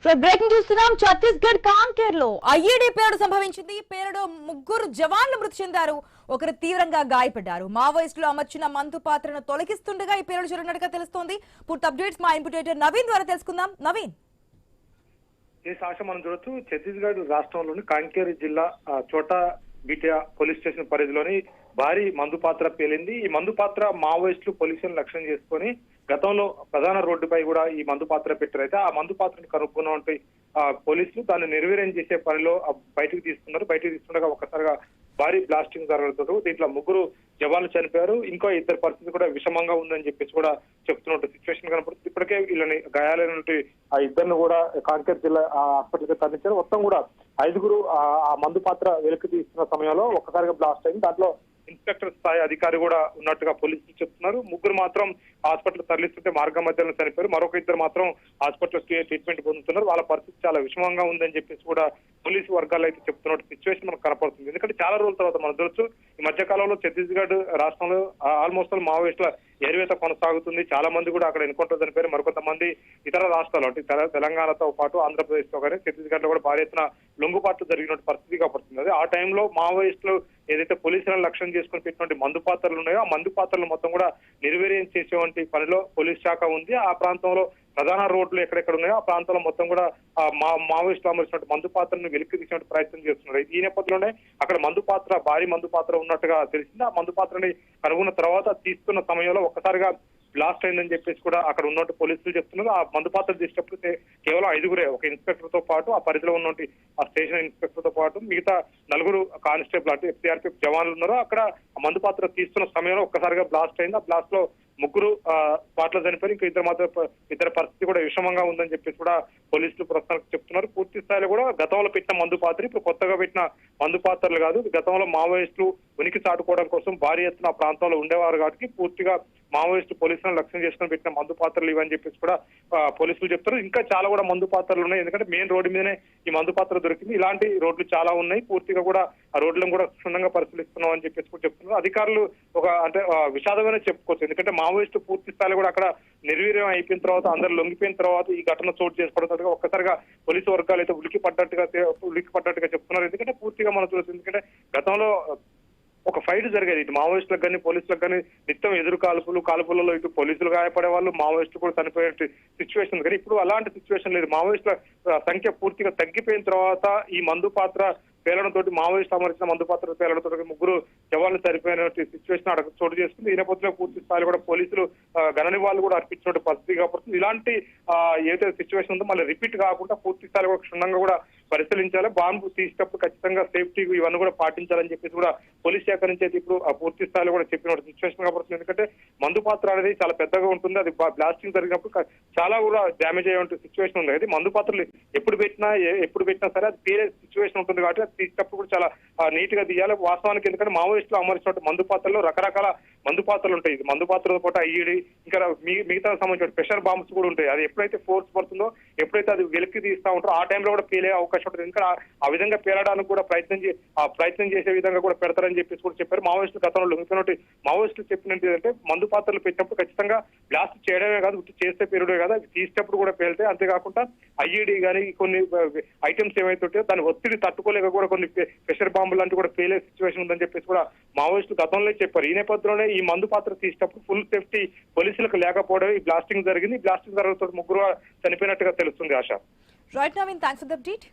Breaking చూస్తున్నాం. ఛత్తీస్గఢ్ కాంకేర్ లో IED పేలుడు సంభవించింది. పేలుడు ముగ్గురు జవాన్లు మృతి చెందారు, ఒకరు తీవ్రంగా గాయపడ్డారు. మావోయిస్టులు అమర్చిన మందు పాత్రను తొలగిస్తుండగా ఈ పేలుడు జరిగినట్టుగా తెలుస్తోంది. పూర్తి అప్డేట్స్ మా ఇన్పుటేటర్ నవీన్ ద్వారా తెలుసుకుందాం. నవీన్, ఈ సాక్ష్యం మనం చూడొచ్చు. ఛత్తీస్గఢ్ రాష్ట్రంలోని కాంకేర్ జిల్లా చోటా బిటియా పోలీస్ స్టేషన్ పరిధిలోని భారీ మందు పాత్ర పేలింది. ఈ మందు పాత్ర మావోయిస్టులు పోలీసులను లక్ష్యం చేసుకొని గతంలో ప్రధాన రోడ్డుపై కూడా ఈ మందు పాత్ర పెట్టారైతే ఆ మందు పాత్రను కనుక్కున్నటువంటి పోలీసులు దాన్ని నిర్వీర్యం చేసే పనిలో బయటకు తీస్తున్నారు. బయటకు తీస్తుండగా ఒక్కసారిగా భారీ బ్లాస్టింగ్ జరగడంతో దీంట్లో ముగ్గురు జవాన్లు చనిపోయారు. ఇంకో ఇద్దరు పరిస్థితి కూడా విషమంగా ఉందని చెప్పేసి కూడా చెప్తున్నట్టు సిచ్యువేషన్ కనపడుతుంది. ఇప్పటికే వీళ్ళని గాయాలైనటువంటి ఆ ఇద్దరిని కూడా కాంకేర్ జిల్లా హాస్పిటల్కి తరలించారు. మొత్తం కూడా 5గురు ఆ మందు పాత్ర వెలికి తీస్తున్న సమయంలో ఒక్కసారిగా బ్లాస్ట్ అయింది. దాంట్లో ఇన్స్పెక్టర్ స్థాయి అధికారి కూడా ఉన్నట్టుగా పోలీసులు చెప్తున్నారు. ముగ్గురు మాత్రం హాస్పిటల్ తరలిస్తుంటే మార్గ మధ్యలో చనిపోయారు. మరొక ఇద్దరు మాత్రం హాస్పిటల్ ట్రీట్మెంట్ పొందుతున్నారు. వాళ్ళ పరిస్థితి చాలా విషమంగా ఉందని చెప్పేసి కూడా పోలీసు వర్గాలు అయితే చెప్తున్నట్టు సిచ్యువేషన్ మనకు కనపడుతుంది. ఎందుకంటే చాలా రోజుల తర్వాత మనం చూడొచ్చు, ఈ మధ్య కాలంలో ఛత్తీస్గఢ్ రాష్ట్రంలో ఆల్మోస్ట్ మావోయిస్టుల ఏరివేత కొనసాగుతుంది. చాలా మంది కూడా అక్కడ ఎన్కౌంటర్ చనిపోయారు. మరికొంతమంది ఇతర రాష్ట్రాలు అంటే తెలంగాణతో పాటు ఆంధ్రప్రదేశ్ తో కానీ ఛత్తీస్గఢ్ లో కూడా భారీ ఎత్తున లొంగుబాట్లు జరిగినట్టు పరిస్థితి కనపడుతుంది. అది ఆ టైంలో మావోయిస్టులు ఏదైతే పోలీసులను లక్ష్యం చేసుకుని పెట్టినటువంటి మందు పాత్రలు ఉన్నాయో ఆ మందు పాత్రలు మొత్తం కూడా నిర్వీర్యం చేసేటువంటి పనిలో పోలీస్ శాఖ ఉంది. ఆ ప్రాంతంలో ప్రధాన రోడ్లు ఎక్కడెక్కడ ఉన్నాయో ఆ ప్రాంతంలో మొత్తం కూడా మావోయిస్టులు అమర్చినట్టు మందు పాత్రను వెలికి తీసినట్టు ప్రయత్నం చేస్తున్నారు. ఈ నేపథ్యంలోనే అక్కడ మందు పాత్ర భారీ మందు పాత్ర ఉన్నట్టుగా తెలిసింది. ఆ మందు పాత్రని కనుగొన్న తర్వాత తీస్తున్న సమయంలో ఒక్కసారిగా బ్లాస్ట్ అయిందని చెప్పేసి కూడా అక్కడ ఉన్నట్టు పోలీసులు చెప్తున్నారు. ఆ మందు పాత్ర తీసేటప్పుడు కేవలం 5గురే, ఒక ఇన్స్పెక్టర్ తో పాటు ఆ పరిధిలో ఉన్నటువంటి ఆ స్టేషన్ ఇన్స్పెక్టర్ తో పాటు మిగతా 4 కానిస్టేబుల్ అంటే FCRPF జవాన్లు ఉన్నారు. అక్కడ ఆ మందు పాత్ర తీస్తున్న సమయంలో ఒక్కసారిగా బ్లాస్ట్ అయింది. ఆ బ్లాస్ట్ లో ముగ్గురు పాటలో చనిపోయి ఇంకా ఇద్దరు పరిస్థితి కూడా విషమంగా ఉందని చెప్పేసి కూడా పోలీసులు ప్రస్తుతానికి చెప్తున్నారు. పూర్తి స్థాయిలో కూడా గతంలో పెట్టిన మందు పాత్ర ఇప్పుడు కొత్తగా పెట్టిన మందు పాత్రలు కాదు. గతంలో మావోయిస్టులు ఉనికి చాటుకోవడం కోసం భారీ ఎత్తున ఆ ప్రాంతంలో ఉండేవారు కాబట్టి పూర్తిగా మావోయిస్టు పోలీసులను లక్ష్యం చేసుకుని పెట్టిన మందు పాత్రలు ఇవని చెప్పేసి కూడా పోలీసులు చెప్తారు. ఇంకా చాలా కూడా మందు పాత్రలు ఉన్నాయి. ఎందుకంటే మెయిన్ రోడ్డు మీదనే ఈ మందు పాత్ర దొరికింది. ఇలాంటి రోడ్లు చాలా ఉన్నాయి. పూర్తిగా కూడా ఆ రోడ్లను కూడా క్షుణ్ణంగా పరిశీలిస్తున్నాం అని చెప్పేసి కూడా చెప్తున్నారు. అధికారులు ఒక అంటే విషాదమైన చెప్పుకోవచ్చు. ఎందుకంటే మావోయిస్టు పూర్తి స్థాయిలో కూడా అక్కడ నిర్వీర్యం అయిపోయిన తర్వాత అందరు లొంగిపోయిన తర్వాత ఈ ఘటన చోటు చేసుకోవడం ఒక్కసారిగా పోలీసు వర్గాలు అయితే ఉలికి పడ్డట్టుగా చెప్తున్నారు. ఎందుకంటే పూర్తిగా మనం చూడొచ్చు. ఎందుకంటే గతంలో ఒక ఫైట్ జరిగేది. ఇటు మావోయిస్టులకు కానీ పోలీసులకు కానీ నిత్యం ఎదురు కాల్పులలో ఇటు పోలీసులు గాయపడే వాళ్ళు, మావోయిస్టులు కూడా చనిపోయే సిచ్యువేషన్. కానీ ఇప్పుడు అలాంటి సిచ్యువేషన్ లేదు. మావోయిస్టుల సంఖ్య పూర్తిగా తగ్గిపోయిన తర్వాత ఈ మందు పాత్ర పేలడంతో మావోయిస్టు అమర్చిన మందు పాత్ర పేలడంతో ముగ్గురు జవాన్లు చనిపోయిన సిచ్యువేషన్ అక్కడ చోటు చేసుకుంది. ఈ నేపథ్యంలో పూర్తి స్థాయిలో కూడా పోలీసులు ఘననివాళులు కూడా అర్పించినట్టు పరిస్థితి కాబట్టి ఇలాంటి ఏదైతే సిచ్యువేషన్ ఉందో మళ్ళీ రిపీట్ కాకుండా పూర్తి స్థాయిలో కూడా క్షుణ్ణంగా కూడా పరిశీలించాలి. బాంబు తీసేటప్పుడు ఖచ్చితంగా సేఫ్టీ ఇవన్నీ కూడా పాటించాలని చెప్పేసి కూడా పోలీస్ శాఖ నుంచి అయితే ఇప్పుడు పూర్తి స్థాయిలో కూడా చెప్పిన సిచ్యువేషన్ కాబట్టి ఎందుకంటే మందు పాత్ర అనేది చాలా పెద్దగా ఉంటుంది. అది బ్లాస్టింగ్ జరిగినప్పుడు చాలా కూడా డ్యామేజ్ అయ్యే సిచ్యువేషన్ ఉంది. అది మందు పాత్రలు ఎప్పుడు పెట్టినా సరే అది పేరే సిచ్యువేషన్ ఉంటుంది కాబట్టి తీసేటప్పుడు కూడా చాలా నీట్ గా తీయాలి. వాస్తవానికి ఎందుకంటే మావోయిస్టులు అమర్చినట్టు మందు పాత్రలో రకరకాల మందు పాత్రలు ఉంటాయి. ఇది మందు పాత్రతో పాటు ఐఈడి ఇంకా మిగతా సంబంధించిన ప్రెషర్ బాంబ్స్ కూడా ఉంటాయి. అది ఎప్పుడైతే ఫోర్స్ పడుతుందో ఎప్పుడైతే అది వెలికి తీస్తా ఉంటారో ఆ టైంలో కూడా పేలే అవకాశం ఉంటుంది. ఇంకా ఆ విధంగా పేలడానికి కూడా ప్రయత్నం చేసే విధంగా కూడా పెడతారని చెప్పేసి కూడా చెప్పారు. మావోయిస్టులు గతంలో లొంగిపోయినట్టు మావోయిస్టులు చెప్పినట్టు ఏంటంటే మందు పాత్రలు పెట్టినప్పుడు ఖచ్చితంగా బ్లాస్ట్ చేయడమే కాదు, చేస్తే పేరుడే కాదు, అవి తీసేటప్పుడు కూడా పేలితే. అంతేకాకుండా ఐఈడి కానీ కొన్ని ఐటమ్స్ ఏవైతే ఉంటాయో దాని ఒత్తిడి తట్టుకోలేక కూడా కొన్ని ప్రెషర్ బాంబులు లాంటి కూడా పేలే సిచ్యువేషన్ ఉందని చెప్పేసి కూడా మావోయిస్టులు గతంలో చెప్పారు. ఈ నేపథ్యంలోనే ఈ మందు పాత్ర తీసేటప్పుడు ఫుల్ సేఫ్టీ పోలీసులకు లేకపోవడం ఈ బ్లాస్టింగ్ జరిగింది. ఈ బ్లాస్టింగ్ జరగడంతో ముగ్గురు చనిపోయినట్టుగా తెలుస్తుంది. Asha. Right Naveen, thanks for the update.